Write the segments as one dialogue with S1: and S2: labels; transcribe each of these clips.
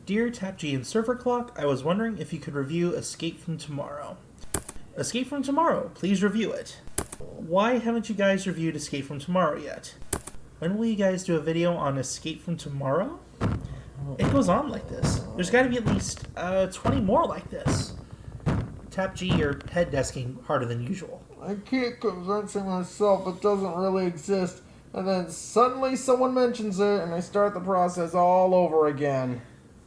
S1: Dear TapG and Server Clock, I was wondering if you could review Escape from Tomorrow. Escape from Tomorrow, please review it. Why haven't you guys reviewed Escape from Tomorrow yet? When will you guys do a video on Escape from Tomorrow? It goes on like this. There's got to be at least 20 more like this. TapG, you're head desking harder than usual.
S2: I keep convincing myself it doesn't really exist, and then suddenly someone mentions it, and I start the process all over again.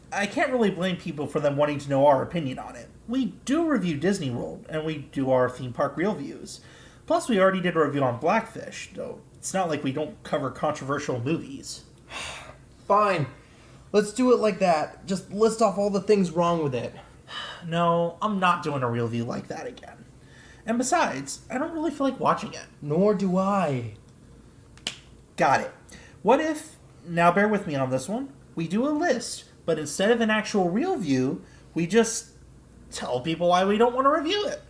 S1: I can't really blame people for them wanting to know our opinion on it. We do review Disney World, and we do our theme park reviews. Plus, we already did a review on Blackfish, though it's not like we don't cover controversial movies.
S2: Fine. Let's do it like that. Just list off all the things wrong with it.
S1: No, I'm not doing a review like that again. And besides, I don't really feel like watching it.
S2: Nor do I.
S1: Got it. What if, now bear with me on this one, we do a list, but instead of an actual review, we just tell people why we don't want to review it.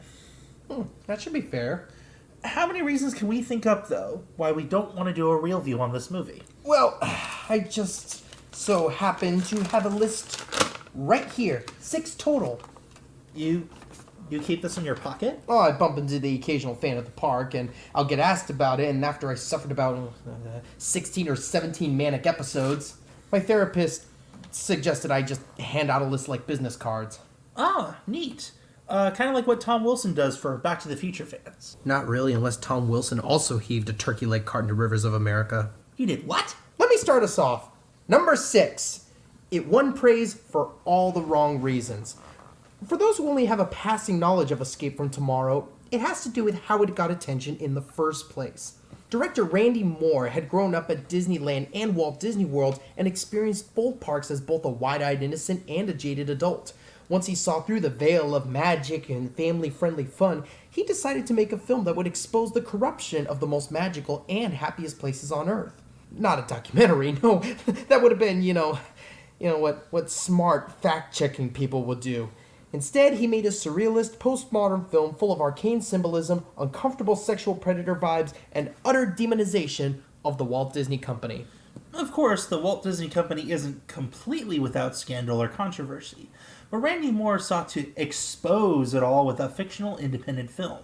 S2: That should be fair.
S1: How many reasons can we think up, though, why we don't want to do a review on this movie?
S2: Well, I just so happen to have a list right here. 6 total.
S1: You keep this in your pocket?
S2: Oh, I bump into the occasional fan at the park, and I'll get asked about it, and after I suffered about 16 or 17 manic episodes, my therapist suggested I just hand out a list like business cards.
S1: Ah, neat. Kind of like what Tom Wilson does for Back to the Future fans.
S3: Not really, unless Tom Wilson also heaved a turkey leg cart into rivers of America.
S1: He did what?
S2: Let me start us off. Number 6. It won praise for all the wrong reasons. For those who only have a passing knowledge of Escape from Tomorrow, it has to do with how it got attention in the first place. Director Randy Moore had grown up at Disneyland and Walt Disney World and experienced both parks as both a wide-eyed innocent and a jaded adult. Once he saw through the veil of magic and family-friendly fun, he decided to make a film that would expose the corruption of the most magical and happiest places on Earth. Not a documentary, no. That would have been, what smart fact-checking people would do. Instead, he made a surrealist, postmodern film full of arcane symbolism, uncomfortable sexual predator vibes, and utter demonization of the Walt Disney Company.
S1: Of course, the Walt Disney Company isn't completely without scandal or controversy, but Randy Moore sought to expose it all with a fictional independent film.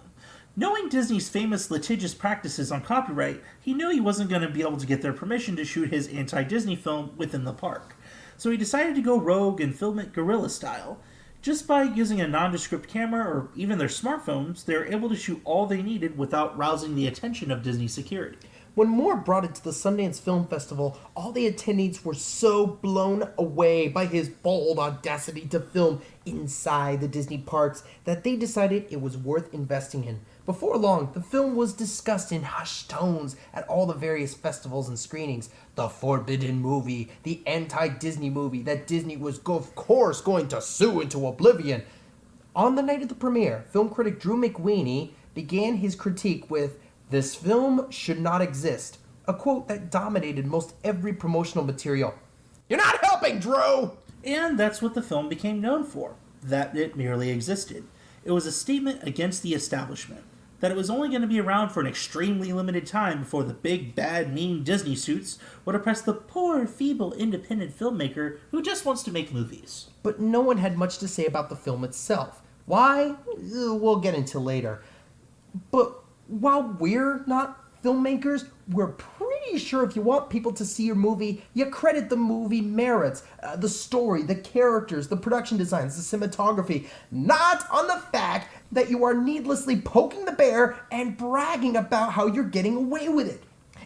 S1: Knowing Disney's famous litigious practices on copyright, he knew he wasn't going to be able to get their permission to shoot his anti-Disney film within the park. So he decided to go rogue and film it guerrilla style. Just by using a nondescript camera or even their smartphones, they were able to shoot all they needed without rousing the attention of Disney security.
S2: When Moore brought it to the Sundance Film Festival, all the attendees were so blown away by his bold audacity to film inside the Disney parks that they decided it was worth investing in. Before long, the film was discussed in hushed tones at all the various festivals and screenings. The forbidden movie, the anti-Disney movie that Disney was of course going to sue into oblivion. On the night of the premiere, film critic Drew McWeeny began his critique with, "This film should not exist," a quote that dominated most every promotional material. You're not helping, Drew!
S1: And that's what the film became known for, that it merely existed. It was a statement against the establishment, that it was only going to be around for an extremely limited time before the big, bad, mean Disney suits would oppress the poor, feeble, independent filmmaker who just wants to make movies.
S2: But no one had much to say about the film itself. Why? We'll get into later. But while we're not filmmakers, we're pretty sure if you want people to see your movie, you credit the movie merits, the story, the characters, the production designs, the cinematography, not on the fact that you are needlessly poking the bear and bragging about how you're getting away with it.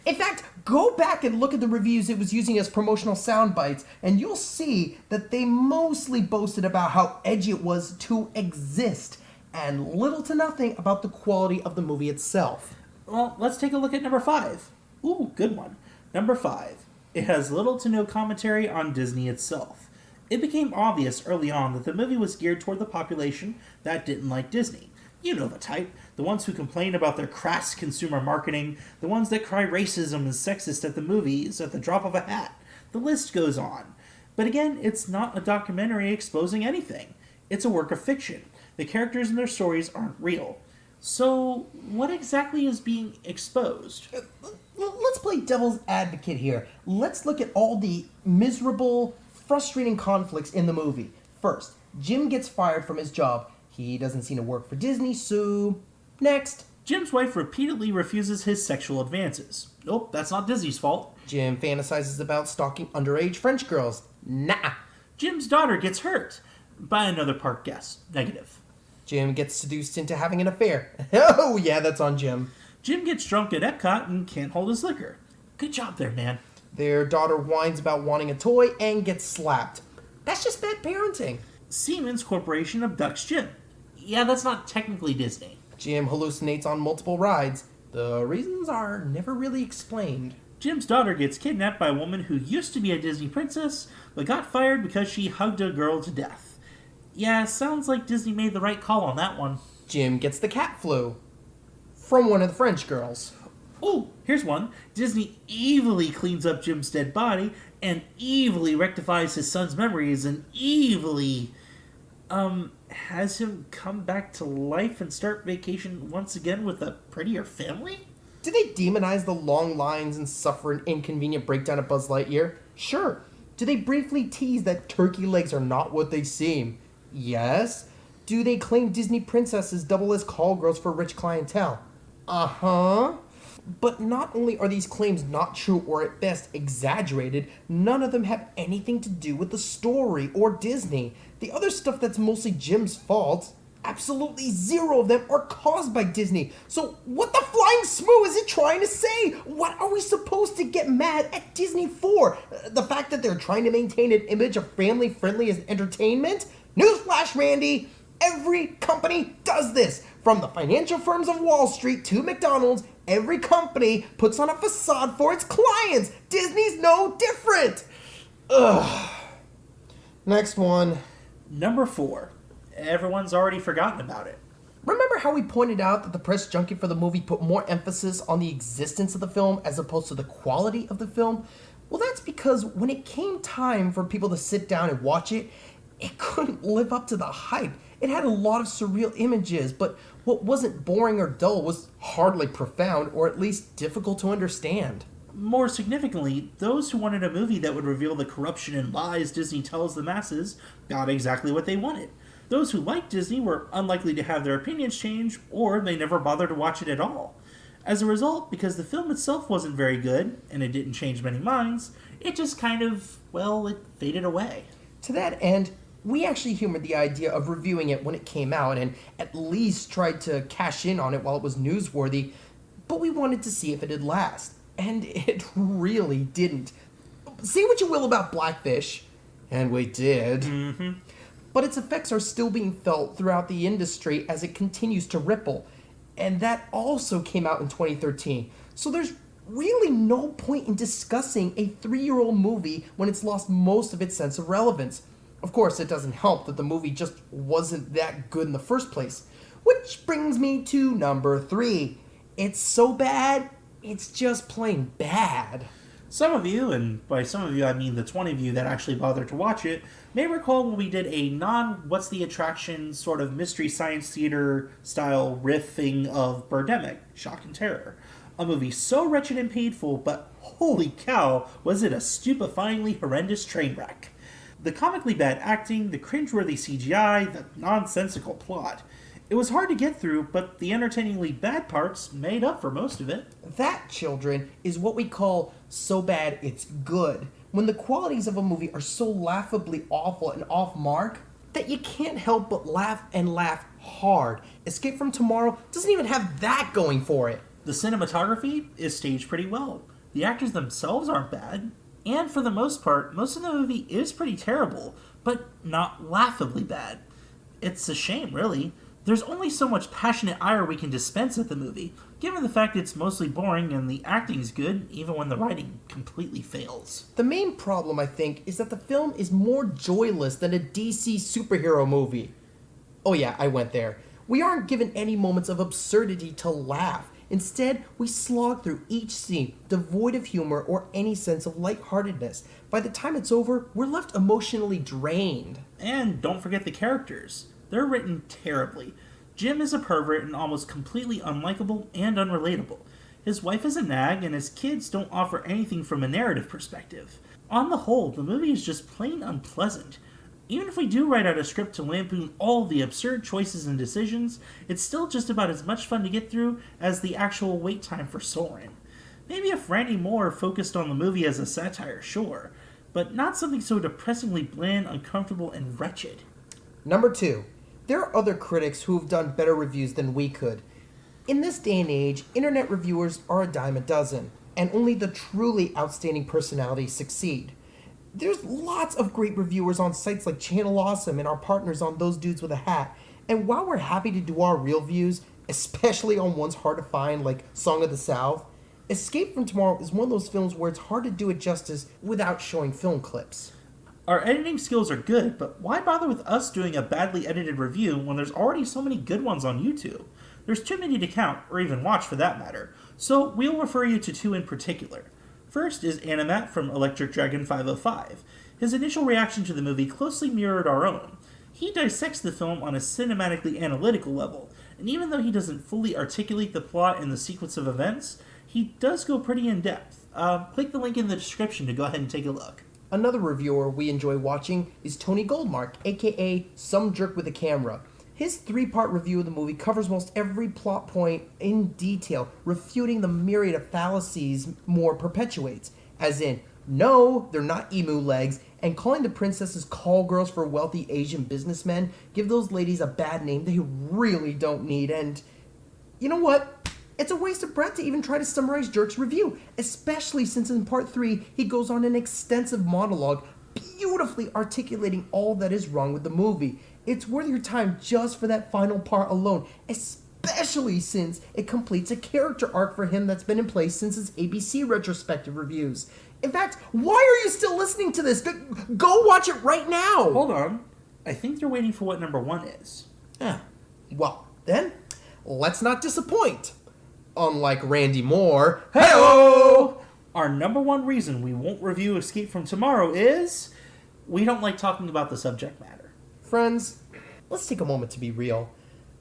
S2: In fact, go back and look at the reviews it was using as promotional sound bites, and you'll see that they mostly boasted about how edgy it was to exist, and little to nothing about the quality of the movie itself.
S1: Well, let's take a look at number 5. Ooh, good one. Number 5. It has little to no commentary on Disney itself. It became obvious early on that the movie was geared toward the population that didn't like Disney. You know the type. The ones who complain about their crass consumer marketing. The ones that cry racism and sexist at the movies at the drop of a hat. The list goes on. But again, it's not a documentary exposing anything. It's a work of fiction. The characters and their stories aren't real. So, what exactly is being exposed?
S2: Let's play devil's advocate here. Let's look at all the miserable, frustrating conflicts in the movie. First, Jim gets fired from his job. He doesn't seem to work for Disney, so... Next.
S1: Jim's wife repeatedly refuses his sexual advances. Nope, that's not Disney's fault.
S2: Jim fantasizes about stalking underage French girls. Nah.
S1: Jim's daughter gets hurt by another park guest. Negative.
S2: Jim gets seduced into having an affair. Oh, yeah, that's on Jim.
S1: Jim gets drunk at Epcot and can't hold his liquor. Good job there, man.
S2: Their daughter whines about wanting a toy and gets slapped. That's just bad parenting.
S1: Siemens Corporation abducts Jim. Yeah, that's not technically Disney.
S2: Jim hallucinates on multiple rides. The reasons are never really explained.
S1: Jim's daughter gets kidnapped by a woman who used to be a Disney princess, but got fired because she hugged a girl to death. Yeah, sounds like Disney made the right call on that one.
S2: Jim gets the cat flu. From one of the French girls.
S1: Oh, here's one. Disney evilly cleans up Jim's dead body and evilly rectifies his son's memories and evilly, has him come back to life and start vacation once again with a prettier family?
S2: Do they demonize the long lines and suffer an inconvenient breakdown at Buzz Lightyear? Sure. Do they briefly tease that turkey legs are not what they seem? Yes. Do they claim Disney princesses double as call girls for rich clientele? Uh-huh. But not only are these claims not true or at best exaggerated, none of them have anything to do with the story or Disney. The other stuff that's mostly Jim's fault, absolutely zero of them are caused by Disney. So what the flying smoo is it trying to say? What are we supposed to get mad at Disney for? The fact that they're trying to maintain an image of family-friendly as entertainment? Newsflash, Randy! Every company does this. From the financial firms of Wall Street to McDonald's, every company puts on a facade for its clients. Disney's no different. Ugh. Next one.
S1: Number 4. Everyone's already forgotten about it.
S2: Remember how we pointed out that the press junket for the movie put more emphasis on the existence of the film as opposed to the quality of the film? Well, that's because when it came time for people to sit down and watch it, it couldn't live up to the hype. It had a lot of surreal images, but what wasn't boring or dull was hardly profound, or at least difficult to understand.
S1: More significantly, those who wanted a movie that would reveal the corruption and lies Disney tells the masses got exactly what they wanted. Those who liked Disney were unlikely to have their opinions change, or they never bothered to watch it at all. As a result, because the film itself wasn't very good, and it didn't change many minds, it just kind of, well, it faded away.
S2: To that end, we actually humored the idea of reviewing it when it came out and at least tried to cash in on it while it was newsworthy, but we wanted to see if it'd last. And it really didn't. Say what you will about Blackfish, and we did. But its effects are still being felt throughout the industry as it continues to ripple. And that also came out in 2013. So there's really no point in discussing a 3-year-old movie when it's lost most of its sense of relevance. Of course, it doesn't help that the movie just wasn't that good in the first place. Which brings me to number 3. It's so bad, it's just plain bad.
S1: Some of you, and by some of you I mean the 20 of you that actually bothered to watch it, may recall when we did a non-What's the Attraction sort of Mystery Science Theater style riffing of Birdemic, Shock and Terror. A movie so wretched and painful, but holy cow, was it a stupefyingly horrendous train wreck. The comically bad acting, the cringeworthy CGI, the nonsensical plot. It was hard to get through, but the entertainingly bad parts made up for most of it.
S2: That, children, is what we call so bad it's good. When the qualities of a movie are so laughably awful and off mark that you can't help but laugh and laugh hard. Escape from Tomorrow doesn't even have that going for it.
S1: The cinematography is staged pretty well. The actors themselves aren't bad. And for the most part, most of the movie is pretty terrible, but not laughably bad. It's a shame, really. There's only so much passionate ire we can dispense at the movie, given the fact it's mostly boring and the acting's good, even when the writing completely fails.
S2: The main problem, I think, is that the film is more joyless than a DC superhero movie. Oh yeah, I went there. We aren't given any moments of absurdity to laugh. Instead, we slog through each scene, devoid of humor or any sense of lightheartedness. By the time it's over, we're left emotionally drained.
S1: And don't forget the characters. They're written terribly. Jim is a pervert and almost completely unlikable and unrelatable. His wife is a nag, and his kids don't offer anything from a narrative perspective. On the whole, the movie is just plain unpleasant. Even if we do write out a script to lampoon all the absurd choices and decisions, it's still just about as much fun to get through as the actual wait time for Soren. Maybe if Randy Moore focused on the movie as a satire, sure, but not something so depressingly bland, uncomfortable, and wretched.
S2: Number 2. There are other critics who have done better reviews than we could. In this day and age, internet reviewers are a dime a dozen, and only the truly outstanding personalities succeed. There's lots of great reviewers on sites like Channel Awesome and our partners on Those Dudes with a Hat, and while we're happy to do our real views, especially on ones hard to find like Song of the South, Escape from Tomorrow is one of those films where it's hard to do it justice without showing film clips.
S1: Our editing skills are good, but why bother with us doing a badly edited review when there's already so many good ones on YouTube? There's too many to count, or even watch for that matter, so we'll refer you to 2 in particular. First is Animat from Electric Dragon 505. His initial reaction to the movie closely mirrored our own. He dissects the film on a cinematically analytical level, and even though he doesn't fully articulate the plot and the sequence of events, he does go pretty in depth. Click the link in the description to go ahead and take a look.
S2: Another reviewer we enjoy watching is Tony Goldmark, aka Some Jerk with a Camera. His 3-part review of the movie covers most every plot point in detail, refuting the myriad of fallacies Moore perpetuates, as in, no, they're not emu legs, and calling the princesses call girls for wealthy Asian businessmen give those ladies a bad name they really don't need, and you know what? It's a waste of breath to even try to summarize Jerk's review, especially since in part 3 he goes on an extensive monologue beautifully articulating all that is wrong with the movie. It's worth your time just for that final part alone, especially since it completes a character arc for him that's been in place since his ABC retrospective reviews. In fact, why are you still listening to this? Go watch it right now!
S1: Hold on. I think they're waiting for what number 1 is.
S2: Yeah. Well, then, let's not disappoint. Unlike Randy Moore,
S1: Hey-o! Our number 1 reason we won't review Escape from Tomorrow is we don't like talking about the subject matter.
S2: friends, let's take a moment to be real.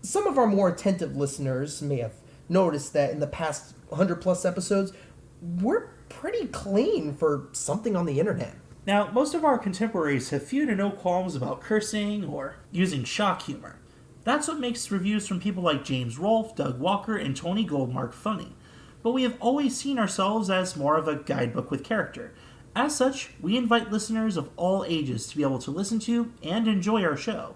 S2: Some of our more attentive listeners may have noticed that in the past 100 plus episodes, we're pretty clean for something on the internet.
S1: Now, most of our contemporaries have few to no qualms about cursing or using shock humor. That's what makes reviews from people like James Rolfe, Doug Walker, and Tony Goldmark funny. But we have always seen ourselves as more of a guidebook with character. As such, we invite listeners of all ages to be able to listen to and enjoy our show.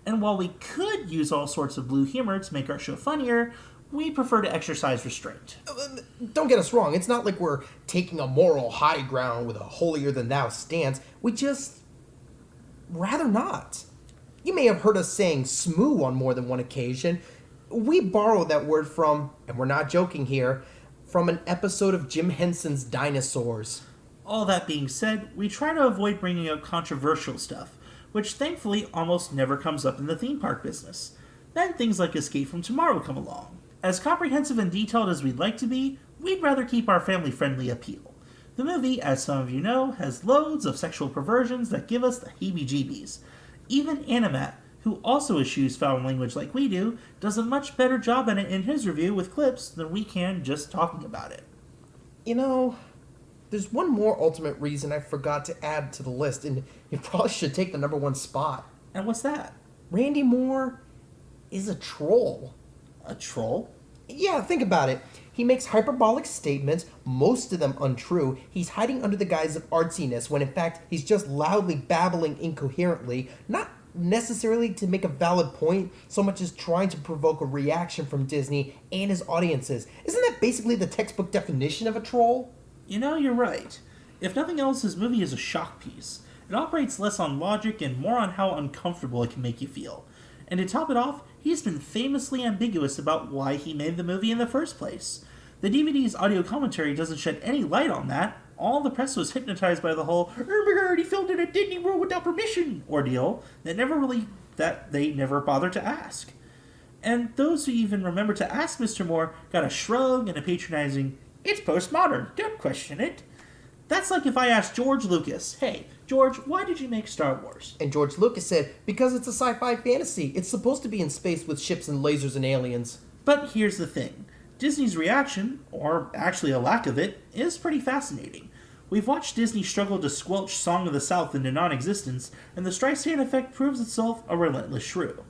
S1: And while we could use all sorts of blue humor to make our show funnier, we prefer to exercise restraint.
S2: Don't get us wrong, it's not like we're taking a moral high ground with a holier-than-thou stance. We just rather not. You may have heard us saying smoo on more than one occasion. We borrowed that word from, and we're not joking here, from an episode of Jim Henson's Dinosaurs.
S1: All that being said, we try to avoid bringing up controversial stuff, which thankfully almost never comes up in the theme park business. Then things like Escape from Tomorrow come along. As comprehensive and detailed as we'd like to be, we'd rather keep our family-friendly appeal. The movie, as some of you know, has loads of sexual perversions that give us the heebie-jeebies. Even Animat, who also eschews foul language like we do, does a much better job at it in his review with clips than we can just talking about it.
S2: You know, there's one more ultimate reason I forgot to add to the list, and it probably should take the number 1 spot.
S1: And what's that?
S2: Randy Moore is a troll.
S1: A troll?
S2: Yeah, think about it. He makes hyperbolic statements, most of them untrue. He's hiding under the guise of artsiness when in fact he's just loudly babbling incoherently, not necessarily to make a valid point so much as trying to provoke a reaction from Disney and his audiences. Isn't that basically the textbook definition of a troll?
S1: You know, you're right. If nothing else, this movie is a shock piece. It operates less on logic and more on how uncomfortable it can make you feel. And to top it off, he's been famously ambiguous about why he made the movie in the first place. The DVD's audio commentary doesn't shed any light on that. All the press was hypnotized by the whole "oh my god, he filmed in a Disney World without permission" ordeal that they never bothered to ask. And those who even remembered to ask Mr. Moore got a shrug and a patronizing "it's postmodern, don't question it." That's like if I asked George Lucas, "Hey, George, why did you make Star Wars?"
S2: And George Lucas said, because it's a sci-fi fantasy. It's supposed to be in space with ships and lasers and aliens.
S1: But here's the thing. Disney's reaction, or actually a lack of it, is pretty fascinating. We've watched Disney struggle to squelch Song of the South into non-existence, and the Streisand effect proves itself a relentless shrew.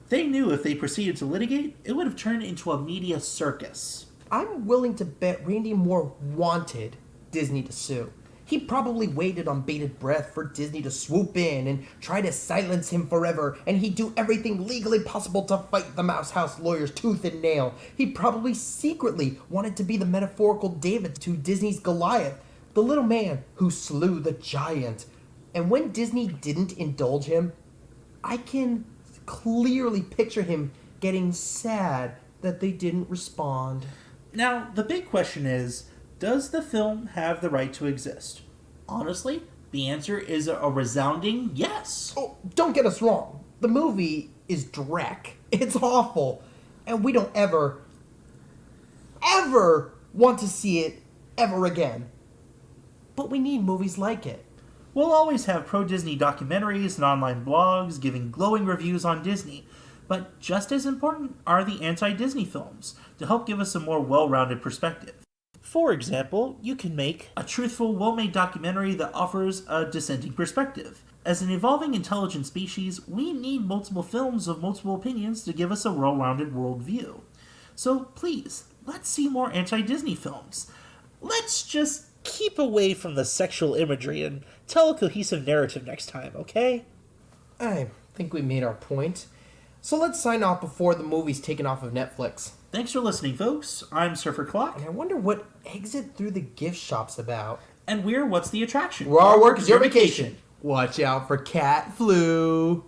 S1: They knew if they proceeded to litigate, it would have turned into a media circus.
S2: I'm willing to bet Randy Moore wanted Disney to sue. He probably waited on bated breath for Disney to swoop in and try to silence him forever, and he'd do everything legally possible to fight the Mouse House lawyers tooth and nail. He probably secretly wanted to be the metaphorical David to Disney's Goliath, the little man who slew the giant. And when Disney didn't indulge him, I can clearly picture him getting sad that they didn't respond.
S1: Now, the big question is, does the film have the right to exist? Honestly, the answer is a resounding yes.
S2: Oh, don't get us wrong. The movie is dreck. It's awful. And we don't ever want to see it ever again. But we need movies like it.
S1: We'll always have pro-Disney documentaries and online blogs giving glowing reviews on Disney, but just as important are the anti-Disney films to help give us a more well-rounded perspective. For example, you can make a truthful, well-made documentary that offers a dissenting perspective. As an evolving intelligent species, we need multiple films of multiple opinions to give us a well-rounded worldview. So please, let's see more anti-Disney films. Let's just keep away from the sexual imagery and tell a cohesive narrative next time, okay?
S2: I think we made our point. So let's sign off before the movie's taken off of Netflix.
S1: Thanks for listening, folks. I'm Surfer Clock.
S2: And I wonder what Exit Through the Gift Shop's about.
S1: And we're What's the Attraction?
S2: Where our work is your vacation. Watch out for cat flu.